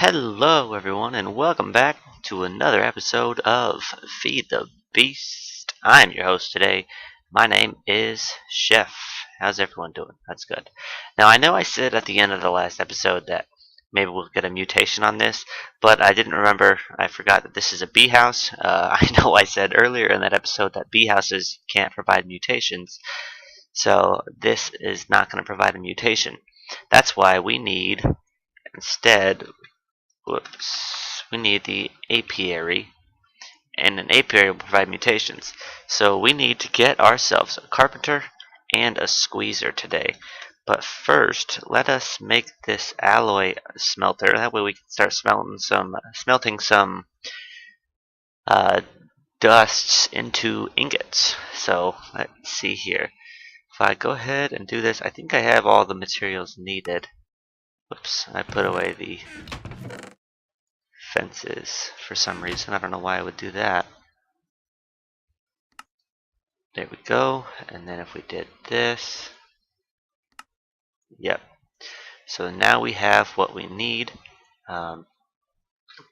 Hello, everyone, and welcome back to another episode of Feed the Beast. I'm your host today. My name is Chef. How's everyone doing? That's good. Now, I know I said at the end of the last episode that maybe we'll get a mutation on this, but I didn't remember. I forgot that this is a bee house. I know I said earlier in that episode that bee houses can't provide mutations, so this is not going to provide a mutation. That's why we need, instead, we need the apiary, and an apiary will provide mutations. So we need to get ourselves a carpenter and a squeezer today. But first, let us make this alloy smelter. That way we can start smelting some uh, dusts into ingots. So let's see here. If I go ahead and do this, I think I have all the materials needed. Whoops, I put away the fences for some reason. I don't know why I would do that. There we go. And then if we did this, yep. So now we have what we need.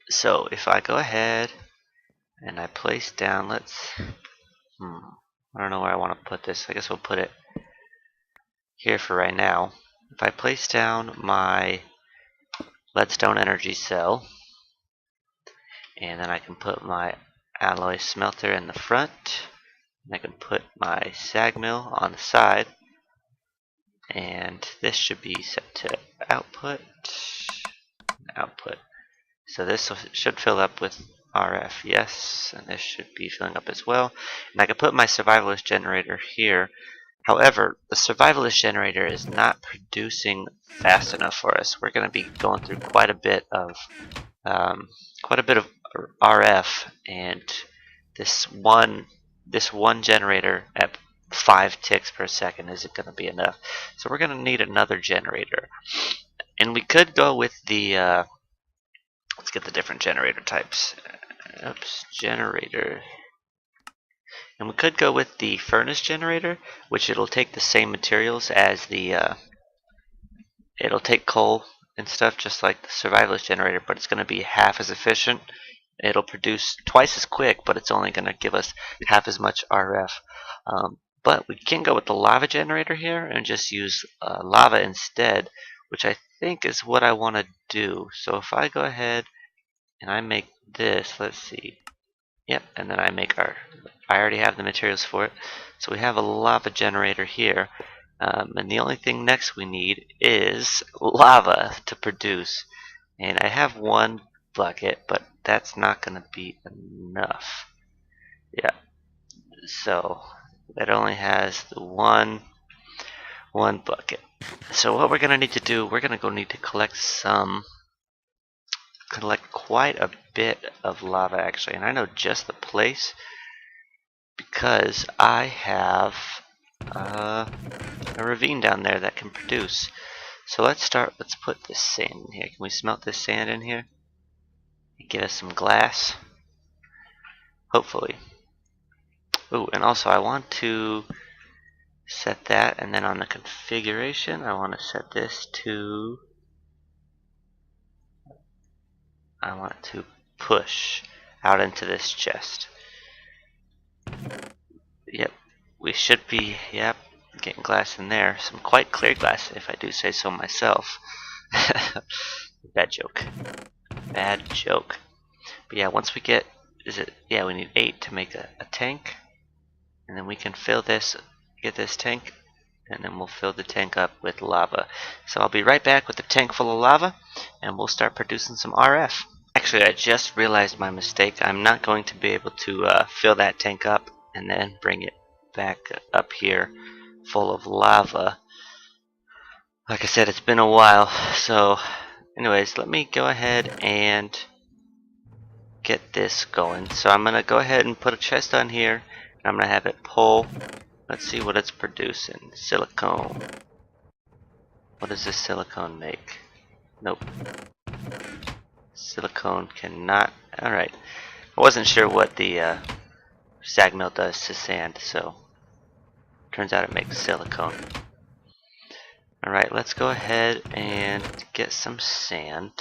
So if I go ahead and I place down, I don't know where I want to put this. I guess we'll put it here for right now. If I place down my leadstone energy cell, and then I can put my alloy smelter in the front, and I can put my sag mill on the side, and this should be set to output. So this should fill up with RF, yes, and this should be filling up as well. And I can put my survivalist generator here. However, the survivalist generator is not producing fast enough for us. We're going to be going through quite a bit of RF, and this one generator at 5 ticks per second isn't going to be enough. So we're going to need another generator, and we could go with the let's get the different generator types. Generator. And we could go with the furnace generator, which it'll take the same materials as the it'll take coal and stuff just like the survivalist generator, but it's going to be half as efficient. It'll produce twice as quick, but it's only going to give us half as much RF. But we can go with the lava generator here and just use lava instead, which I think is what I want to do. So if I go ahead and I make this, let's see. Yep, and then I already have the materials for it. So we have a lava generator here. And the only thing next we need is lava to produce. And I have one bucket, but that's not going to be enough. Yeah, so that only has the one bucket. So what we're going to need to do, we're going to need to collect quite a bit of lava actually, and I know just the place because I have a ravine down there that can produce. So let's put this sand in here. Can we smelt this sand in here and get us some glass? Hopefully. Ooh, and also I want to set that, and then on the configuration I want to set this to, I want to push out into this chest. Yep, we should be, getting glass in there. Some quite clear glass, if I do say so myself. Bad joke. Bad joke. But yeah, once we get, we need 8 to make a tank. And then we can fill this, get this tank, and then we'll fill the tank up with lava. So I'll be right back with the tank full of lava, and we'll start producing some RF. Actually, I just realized my mistake. I'm not going to be able to fill that tank up and then bring it back up here full of lava. Like I said, it's been a while. So anyways, let me go ahead and get this going. So I'm going to go ahead and put a chest on here, and I'm going to have it pull. Let's see what it's producing. Silicone. What does this silicone make? Nope. Silicone cannot. Alright. I wasn't sure what the sag mill does to sand, so turns out it makes silicone. Alright, let's go ahead and get some sand.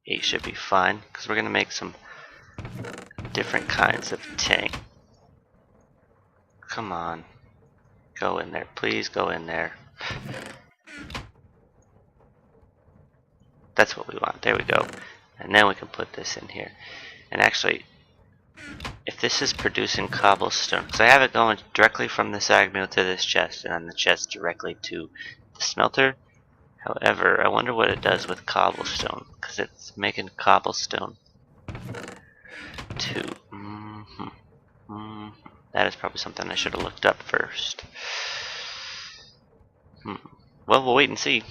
8 should be fine, because we're going to make some different kinds of tank. Come on. Go in there. Please go in there. That's what we want. There we go. And then we can put this in here. And actually, if this is producing cobblestone, because I have it going directly from the sag mill to this chest, and then the chest directly to the smelter. However, I wonder what it does with cobblestone, because it's making cobblestone too. That is probably something I should have looked up first. Well, we'll wait and see.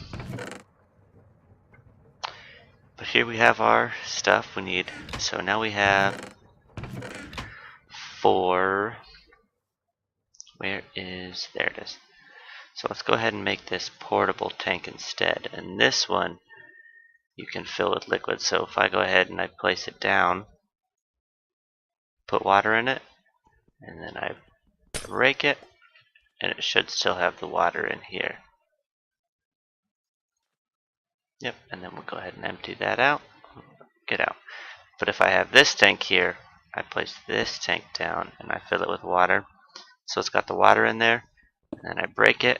But here we have our stuff we need. So now we have 4. Where is... there it is. So let's go ahead and make this portable tank instead. And this one you can fill with liquid. So if I go ahead and I place it down, put water in it, and then I break it, and it should still have the water in here. Yep, and then we'll go ahead and empty that out. Get out. But if I have this tank here, I place this tank down and I fill it with water. So it's got the water in there, and then I break it,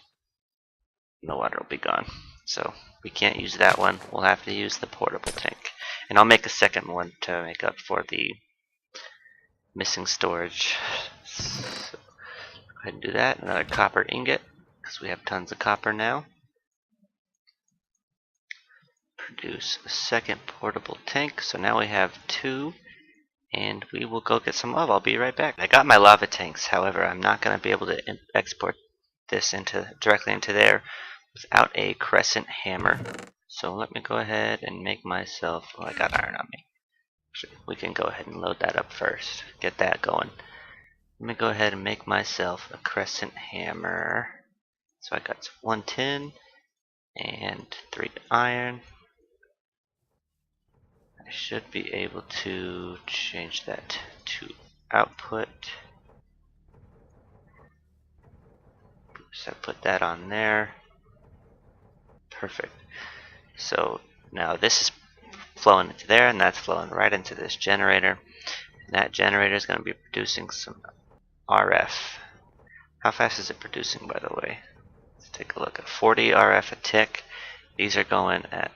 and the water will be gone. So we can't use that one. We'll have to use the portable tank. And I'll make a second one to make up for the missing storage. So go ahead and do that. Another copper ingot, because we have tons of copper now. Produce a second portable tank. So now we have 2, and we will go get some lava. I'll be right back. I got my lava tanks. However, I'm not going to be able to export this directly into there without a crescent hammer. So let me go ahead and make myself... well, I got iron on me. Actually, we can go ahead and load that up first. Get that going. Let me go ahead and make myself a crescent hammer. So I got 1 tin and 3 iron. I should be able to change that to output. So put that on there. Perfect. So now this is flowing into there, and that's flowing right into this generator. And that generator is going to be producing some RF. How fast is it producing, by the way? Let's take a look at 40 RF a tick. These are going at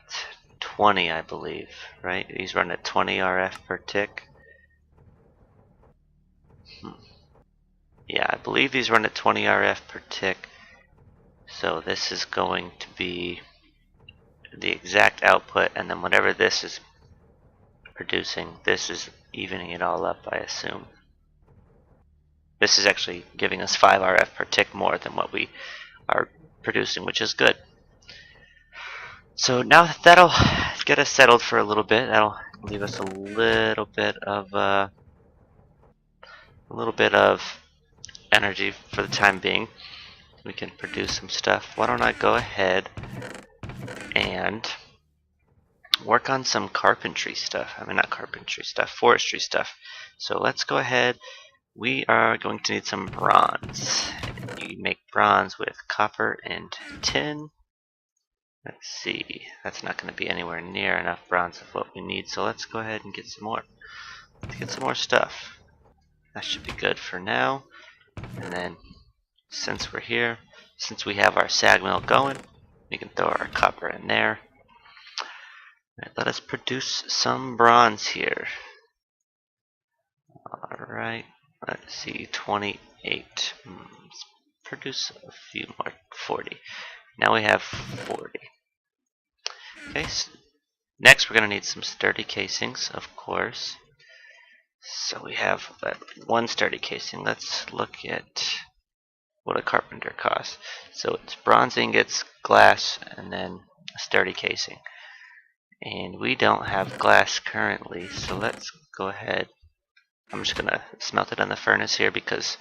20, I believe, right? These run at 20 RF per tick. Yeah, I believe these run at 20 RF per tick. So this is going to be the exact output, and then whatever this is producing, this is evening it all up, I assume. This is actually giving us 5 RF per tick more than what we are producing, which is good. So now that'll get us settled for a little bit. That'll leave us a little bit of energy for the time being. We can produce some stuff. Why don't I go ahead and work on some carpentry stuff. I mean, not carpentry stuff, forestry stuff. So let's go ahead. We are going to need some bronze. You make bronze with copper and tin. Let's see, that's not going to be anywhere near enough bronze of what we need, so let's go ahead and get some more. Let's get some more stuff. That should be good for now. And then, since we're here, since we have our sag mill going, we can throw our copper in there. Right, let us produce some bronze here. Alright, let's see, 28. Let's produce a few more, 40. Now we have 40. Okay, so next we're going to need some sturdy casings, of course. So we have one sturdy casing. Let's look at what a carpenter costs. So it's bronze ingots, glass, and then a sturdy casing. And we don't have glass currently, so let's go ahead. I'm just going to smelt it in the furnace here because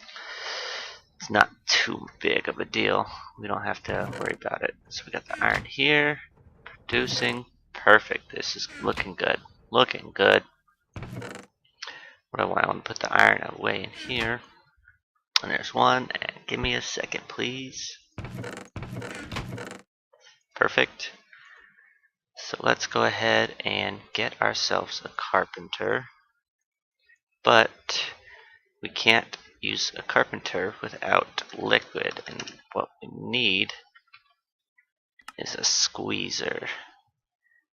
it's not too big of a deal. We don't have to worry about it. So we got the iron here, producing. Perfect. This is looking good. Looking good. What do I want? I want to put the iron away in here. And there's one. And give me a second, please. Perfect. So let's go ahead and get ourselves a carpenter, but we can't use a carpenter without liquid, and what we need is a squeezer.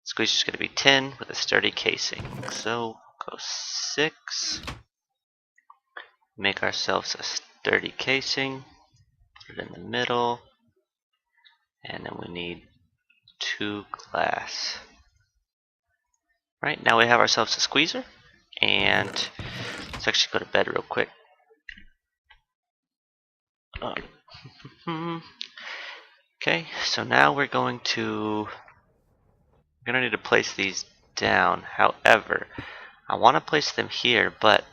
Squeezer's going to be 10 with a sturdy casing. So go 6, make ourselves a sturdy casing, put it in the middle, and then we need 2 glass. Right, now we have ourselves a squeezer, and let's actually go to bed real quick. Okay, so now we're gonna need to place these down. However, I want to place them here, but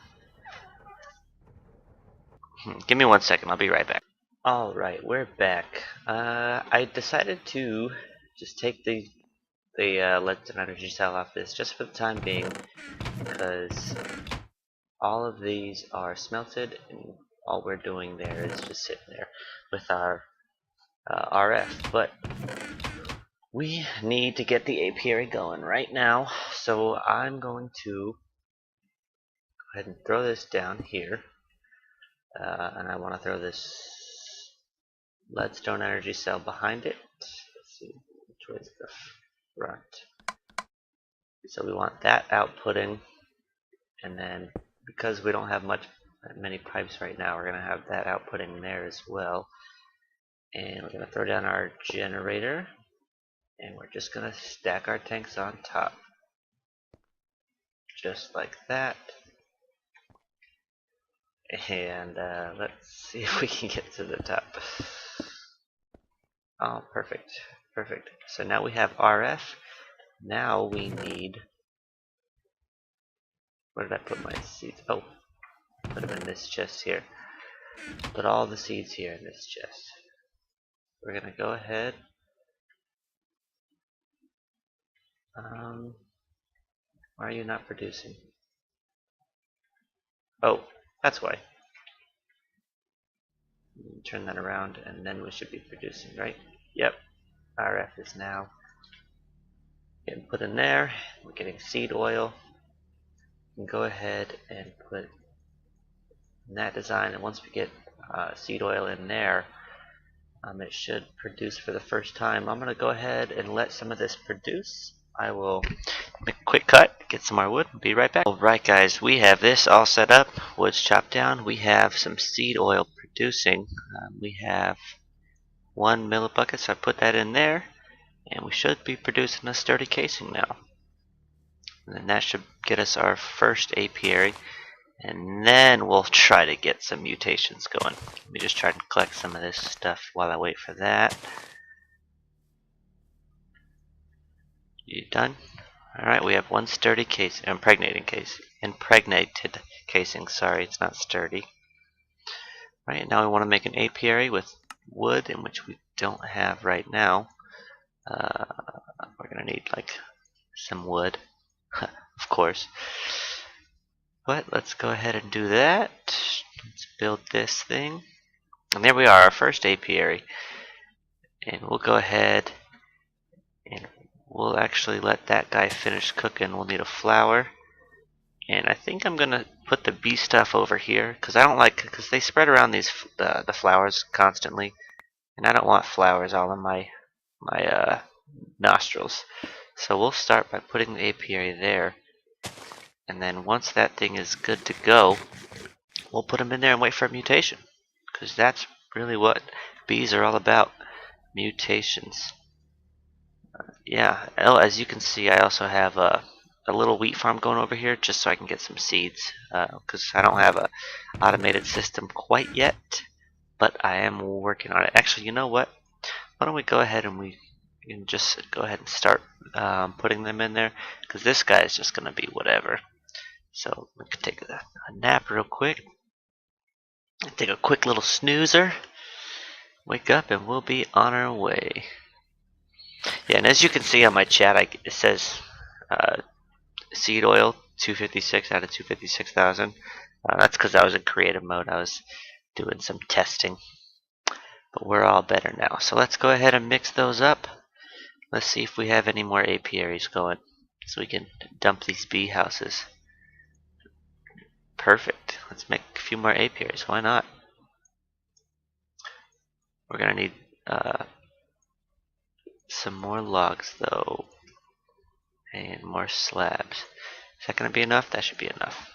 give me 1 second. I'll be right back. All right, we're back. I decided to just take the lead energy cell off this just for the time being, because all of these are smelted, and all we're doing there is just sitting there with our RF. But we need to get the apiary going right now, so I'm going to go ahead and throw this down here, and I want to throw this leadstone energy cell behind it. Let's see which way is the front. So we want that outputting, and then because we don't have many pipes right now, we're going to have that outputting there as well. And we're going to throw down our generator, and we're just going to stack our tanks on top. Just like that. And let's see if we can get to the top. Oh, perfect. Perfect. So now we have RF. Now we need... Where did I put my seeds? Oh, put them in this chest here. Put all the seeds here in this chest. We're going to go ahead. Why are you not producing? Oh, that's why. Turn that around, and then we should be producing, right? Yep. RF is now getting put in there. We're getting seed oil. We can go ahead and put in that design, and once we get seed oil in there, it should produce for the first time. I'm going to go ahead and let some of this produce. I will make a quick cut, get some more wood, and be right back. Alright guys, we have this all set up, wood's chopped down, we have some seed oil producing. We have 1 millibucket, so I put that in there, and we should be producing a sturdy casing now. And then that should get us our first apiary, and then we'll try to get some mutations going. Let me just try to collect some of this stuff while I wait for that. You done? Alright, we have 1 sturdy case, impregnated casing, sorry, it's not sturdy. Right, now we want to make an apiary with wood, in which we don't have right now. We're going to need like some wood, of course. But let's go ahead and do that. Let's build this thing. And there we are, our first apiary. And we'll go ahead and we'll actually let that guy finish cooking. We'll need a flour. And I think I'm gonna put the bee stuff over here, because I don't like, because they spread around the flowers constantly, and I don't want flowers all in my nostrils. So we'll start by putting the apiary there, and then once that thing is good to go, we'll put them in there and wait for a mutation, because that's really what bees are all about, mutations. Yeah, as you can see, I also have a little wheat farm going over here just so I can get some seeds, because I don't have a automated system quite yet, but I am working on it. Actually, you know what? Why don't we go ahead and we can just go ahead and start putting them in there, because this guy is just going to be whatever. So we can take a nap real quick, take a quick little snoozer, wake up, and we'll be on our way. Yeah, and as you can see on my chat, it says seed oil 256 out of 256,000. That's because I was in creative mode. I was doing some testing. But we're all better now. So let's go ahead and mix those up. Let's see if we have any more apiaries going, so we can dump these bee houses. Perfect. Let's make a few more apiaries. Why not? We're gonna need some more logs though, and more slabs. Is that gonna be enough? That should be enough.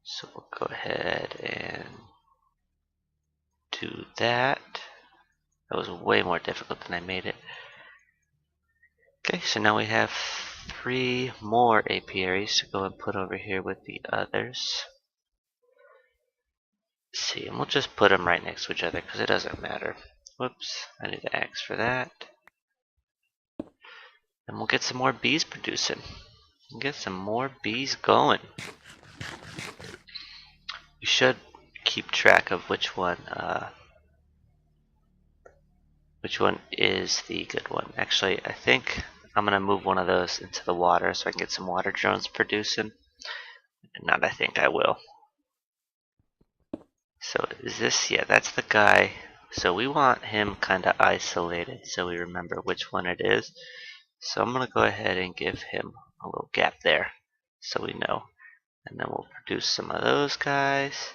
So we'll go ahead and do that. That was way more difficult than I made it. Okay, so now we have 3 more apiaries to go and put over here with the others. Let's see, and we'll just put them right next to each other because it doesn't matter. Whoops, I need the axe for that. And we'll get some more bees producing. We'll get some more bees going. We should keep track of which one is the good one. Actually, I think I'm gonna move one of those into the water so I can get some water drones producing. Not I think I will. So is this, yeah, that's the guy. So we want him kind of isolated so we remember which one it is. So I'm gonna go ahead and give him a little gap there so we know. And then we'll produce some of those guys.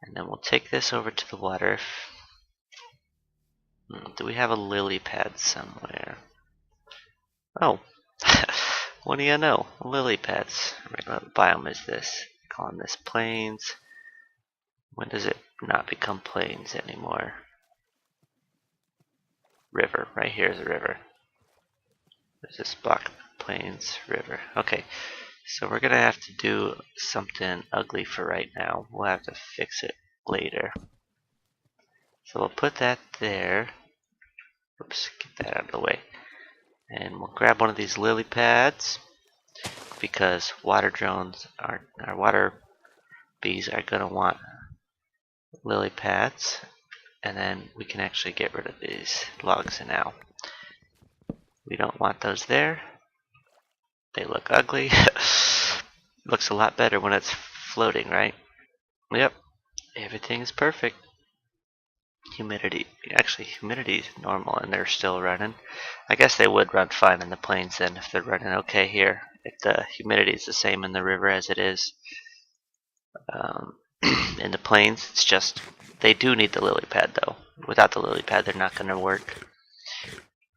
And then we'll take this over to the water. Do we have a lily pad somewhere? Oh, what do you know? Lily pads. What biome is this? Calling this plains. When does it not become plains anymore? River. Right here is a river. There's this block plains river. Okay, so we're gonna have to do something ugly for right now. We'll have to fix it later. So we'll put that there. Oops, get that out of the way. And we'll grab one of these lily pads because water drones our water bees are gonna want lily pads, and then we can actually get rid of these logs now. We don't want those there. They look ugly. Looks a lot better when it's floating, right? Yep, everything is perfect. Humidity, actually humidity is normal and they're still running. I guess they would run fine in the plains then if they're running okay here. If the humidity is the same in the river as it is in the plains, it's just they do need the lily pad though. Without the lily pad, they're not going to work.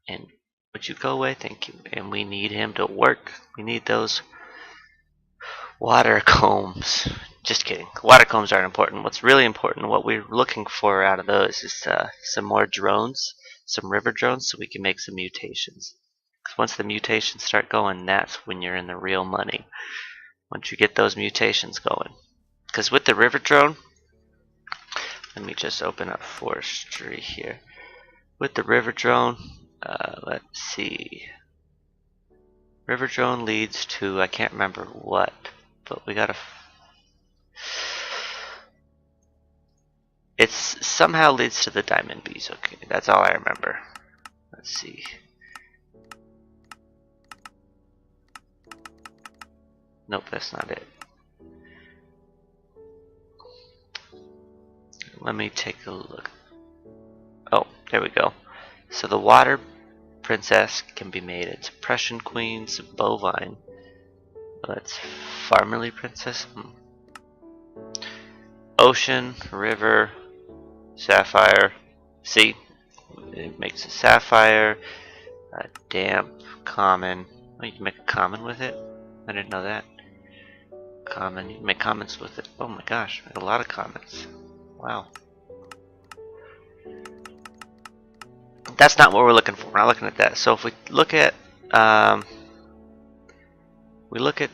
And would you go away? Thank you. And we need him to work. We need those water combs. Just kidding. Water combs aren't important. What's really important, what we're looking for out of those is some more drones, some river drones, so we can make some mutations. Because once the mutations start going, that's when you're in the real money. Once you get those mutations going. Because with the river drone, let me just open up forestry here. With the river drone, let's see. River drone leads to, I can't remember what, but we gotta. It somehow leads to the diamond bees. Okay, that's all I remember. Let's see. Nope, that's not it. Let me take a look. Oh, there we go. So the water princess can be made into Prussian queens, bovine. Let's farmerly princess. Ocean, river, sapphire. See, it makes a sapphire, a damp, common. Oh, you can make a common with it? I didn't know that. Common, you can make commons with it. Oh my gosh, a lot of commons. Wow. That's not what we're looking for. We're not looking at that. So if we look at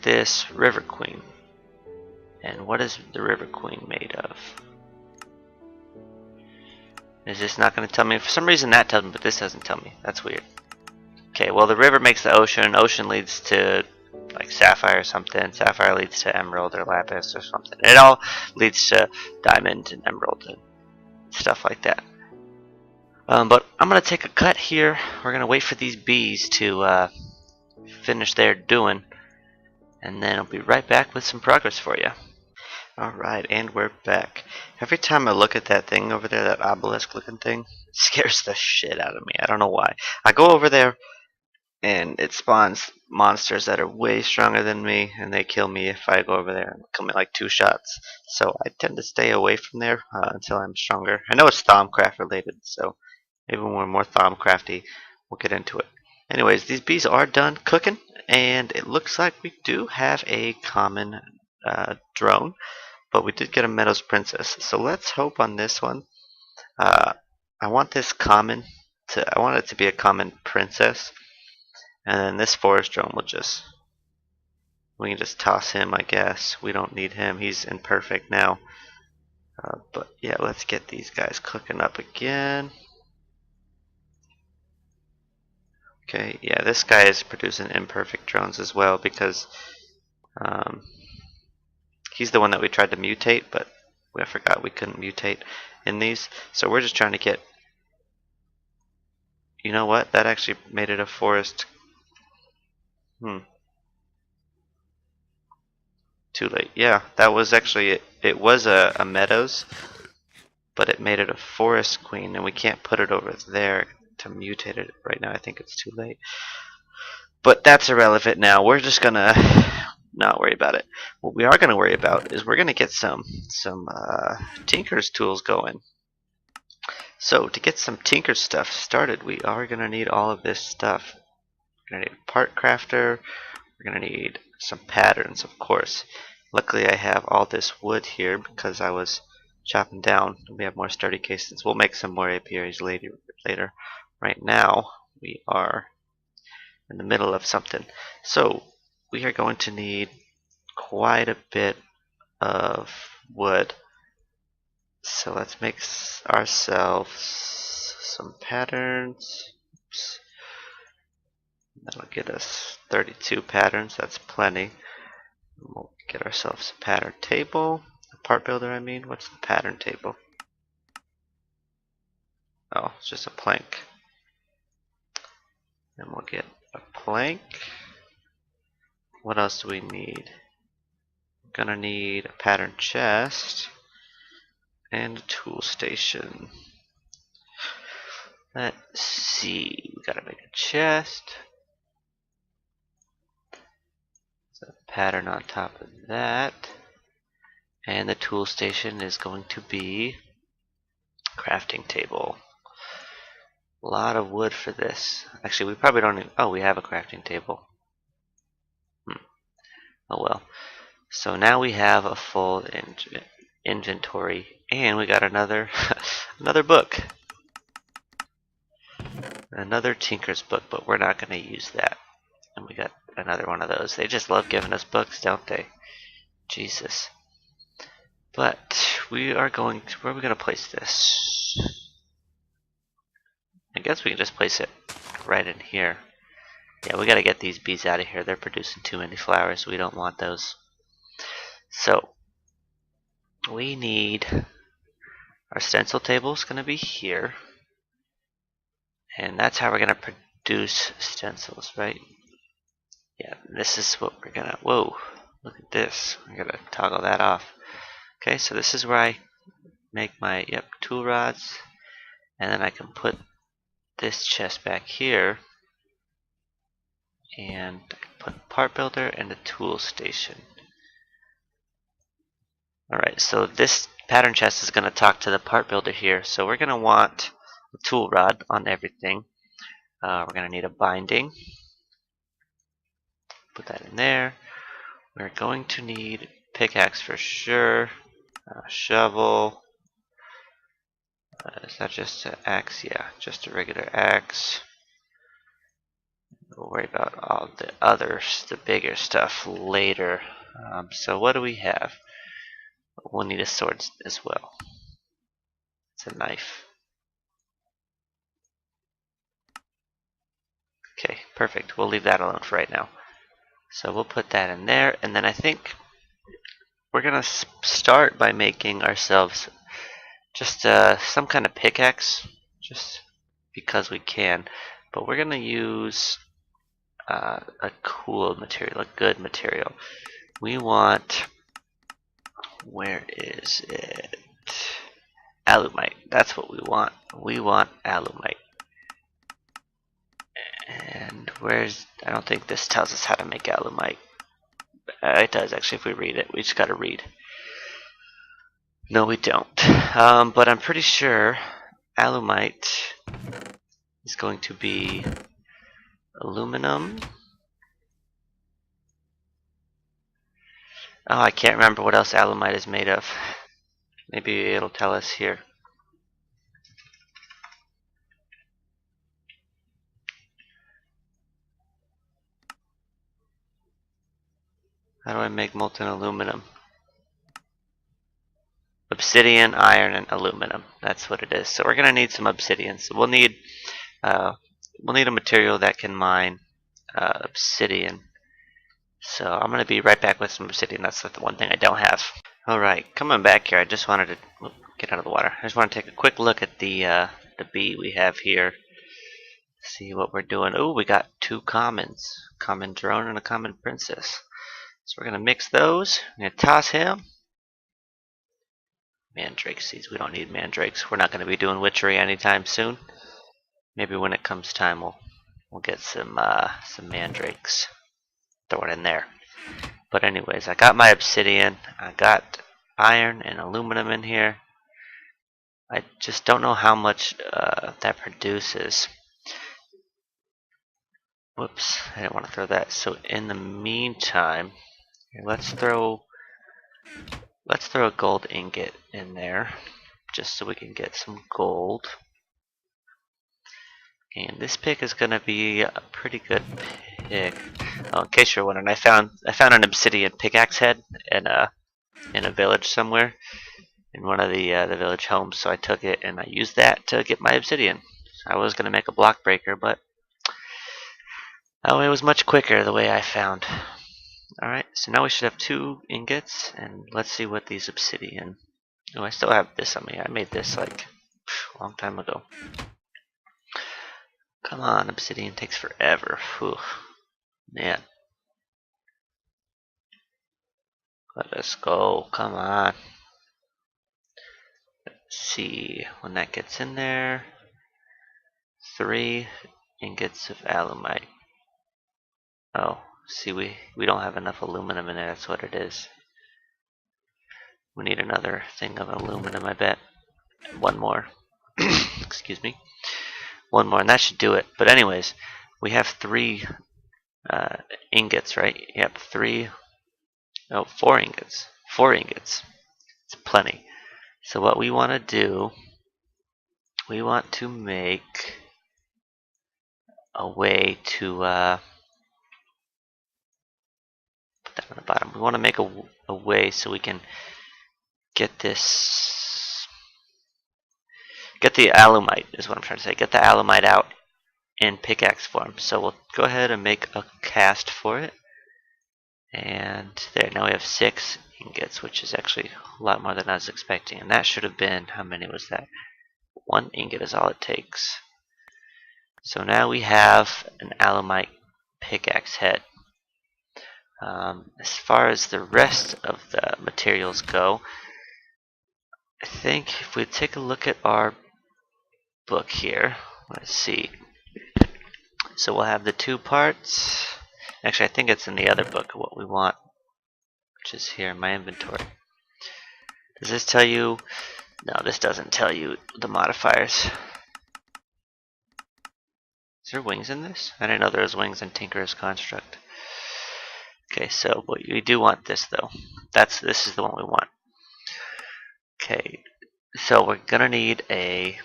this river queen, and what is the river queen made of? Is this not going to tell me? For some reason that tells me, but this doesn't tell me. That's weird. Okay, well the river makes the ocean. Ocean leads to like sapphire or something. Sapphire leads to emerald or lapis or something. It all leads to diamond and emerald and stuff like that. But I'm going to take a cut here. We're going to wait for these bees to finish their doing. And then I'll be right back with some progress for you. Alright, and we're back. Every time I look at that thing over there, that obelisk looking thing, it scares the shit out of me. I don't know why. I go over there and it spawns monsters that are way stronger than me, and they kill me if I go over there and kill me like 2 shots. So I tend to stay away from there until I'm stronger. I know it's Thaumcraft related, so maybe when we're more Thaumcrafty, we'll get into it. Anyways, these bees are done cooking, and it looks like we do have a common drone, but we did get a Meadows Princess. So let's hope on this one. Uh, I want this common I want it to be a common princess, and then this forest drone will we can just toss him, I guess. We don't need him. He's imperfect now. But yeah, let's get these guys cooking up again. Okay, yeah, this guy is producing imperfect drones as well because um, he's the one that we tried to mutate, but I forgot we couldn't mutate in these. So we're just trying to get. You know what? That actually made it a forest. Too late. Yeah, that was actually it. It was a meadows, but it made it a forest queen, and we can't put it over there to mutate it right now. I think it's too late. But that's irrelevant now. We're just gonna not worry about it. What we are gonna worry about is we're gonna get some Tinker's tools going. So to get some Tinker stuff started, we are gonna need all of this stuff. We're gonna need a part crafter. We're gonna need some patterns, of course. Luckily, I have all this wood here because I was chopping down. We have more sturdy cases. We'll make some more apiaries later. Right now, we are in the middle of something. So we are going to need quite a bit of wood. So let's make ourselves some patterns. Oops. That'll get us 32 patterns. That's plenty. We'll get ourselves a pattern table. A part builder, I mean. What's the pattern table? Oh, it's just a plank. Then we'll get a plank. What else do we need? We're gonna need a pattern chest and a tool station. Let's see. We gotta make a chest. So a pattern on top of that. And the tool station is going to be crafting table. A lot of wood for this. Actually, we probably don't even. Oh, we have a crafting table. Oh well. So now we have a full inventory, and we got another another book, another Tinker's book, but we're not going to use that. And we got another one of those. They just love giving us books, don't they? Jesus. But we are going to. Where are we going to place this? I guess we can just place it right in here. Yeah, we got to get these bees out of here. They're producing too many flowers. We don't want those. So we need our stencil table is going to be here, and that's how we're going to produce stencils, right? Yeah, this is what we're going to. Whoa, look at this. I'm going to toggle that off. Okay, so this is where I make my tool rods, and then I can put this chest back here, and I can put a part builder and a tool station. Alright, so this pattern chest is going to talk to the part builder here. So we're going to want a tool rod on everything. We're going to need a binding. Put that in there. We're going to need pickaxe for sure. Shovel. Is that just an axe? Yeah, just a regular axe. We'll worry about all the others, the bigger stuff later. So what do we have? We'll need a sword as well. It's a knife. Okay, perfect. We'll leave that alone for right now. So we'll put that in there, and then I think we're gonna start by making ourselves just some kind of pickaxe, just because we can. But we're gonna use a cool material, a good material. We want Where is it? Alumite. That's what we want. We want alumite. And where's... I don't think this tells us how to make alumite. It does, actually, if we read it. We just gotta read. No, we don't. But I'm pretty sure alumite is going to be aluminum. Oh, I can't remember what else alumite is made of. Maybe it'll tell us here. How do I make molten aluminum? Obsidian, iron, and aluminum. That's what it is. So we're gonna need some obsidian. So we'll need a material that can mine obsidian. So I'm gonna be right back with some obsidian. That's the one thing I don't have. All right, coming back here. I just wanted to get out of the water. I just want to take a quick look at the bee we have here. See what we're doing. Oh, we got two commons: common drone and a common princess. So we're gonna mix those. I'm gonna toss him. Mandrake seeds. We don't need mandrakes. We're not going to be doing witchery anytime soon. Maybe when it comes time, we'll get some mandrakes. Throw it in there. But anyways, I got my obsidian. I got iron and aluminum in here. I just don't know how much that produces. Whoops, I didn't want to throw that. So in the meantime, here, let's throw a gold ingot in there, just so we can get some gold. And this pick is gonna be a pretty good pick. Oh, in case you're wondering, I found an obsidian pickaxe head in a village somewhere, in one of the village homes. So I took it and I used that to get my obsidian. I was gonna make a block breaker, but oh, it was much quicker the way I found. All right, so now we should have 2 ingots, and let's see what these obsidian. Oh, I still have this on me. I made this like a long time ago. Come on, obsidian takes forever. Whew. Man. Let us go. Come on. Let's see. When that gets in there. 3 ingots of alumite. Oh, see, we don't have enough aluminum in there. That's what it is. We need another thing of aluminum, I bet. One more. Excuse me. One more, and that should do it. But anyways, we have 3 ingots, right? Yep, 3. Oh, 4 ingots. 4 ingots. It's plenty. So what we want to do, we want to make a way to put that on the bottom. We want to make a way so we can get this, get the alumite is what I'm trying to say. Get the alumite out in pickaxe form. So we'll go ahead and make a cast for it. And there, now we have 6 ingots, which is actually a lot more than I was expecting. And that should have been, how many was that? 1 ingot is all it takes. So now we have an alumite pickaxe head. As far as the rest of the materials go, I think if we take a look at our book here, let's see. So we'll have the 2 parts. Actually, I think it's in the other book, what we want, which is here in my inventory. Does this tell you? No, this doesn't tell you the modifiers. Is there wings in this? I didn't know there was wings in Tinker's Construct. Okay, so we do want this though. This is the one we want. Okay, so we're gonna need a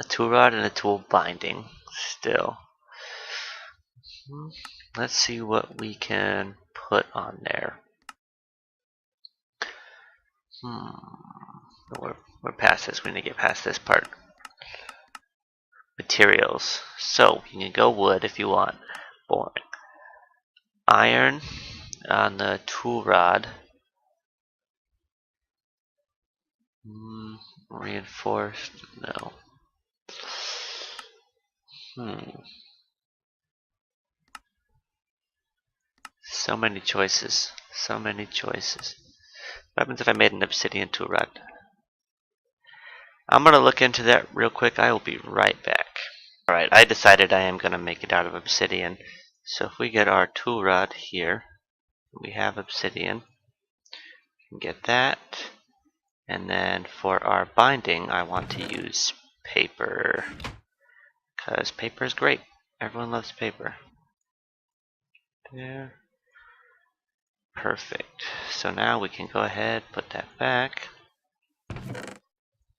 tool rod and a tool binding still. Let's see what we can put on there. We're past this. We need to get past this part. Materials. So you can go wood if you want. Boring. Iron on the tool rod. Reinforced. No. So many choices. So many choices. What happens if I made an obsidian tool rod? I'm gonna look into that real quick. I will be right back. Alright, I decided I am gonna make it out of obsidian. So if we get our tool rod here, we have obsidian. We can get that. And then for our binding, I want to use paper. Because paper is great. Everyone loves paper. There. Perfect. So now we can go ahead, put that back.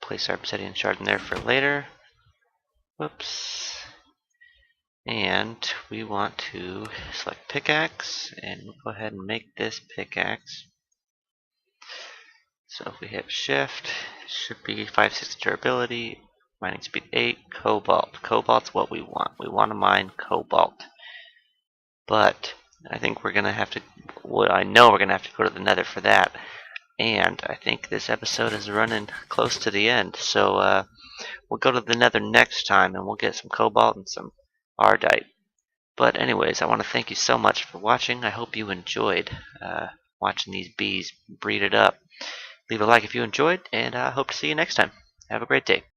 Place our obsidian shard in there for later. Whoops. And we want to select pickaxe, and we'll go ahead and make this pickaxe. So if we hit shift, it should be 560 durability, mining speed 8, cobalt. Cobalt's what we want. We want to mine cobalt. But I think we're going to have to, well, I know we're going to have to go to the nether for that. And I think this episode is running close to the end. So we'll go to the nether next time and we'll get some cobalt and some ardite. But anyways, I want to thank you so much for watching. I hope you enjoyed watching these bees breed it up. Leave a like if you enjoyed, and I hope to see you next time. Have a great day.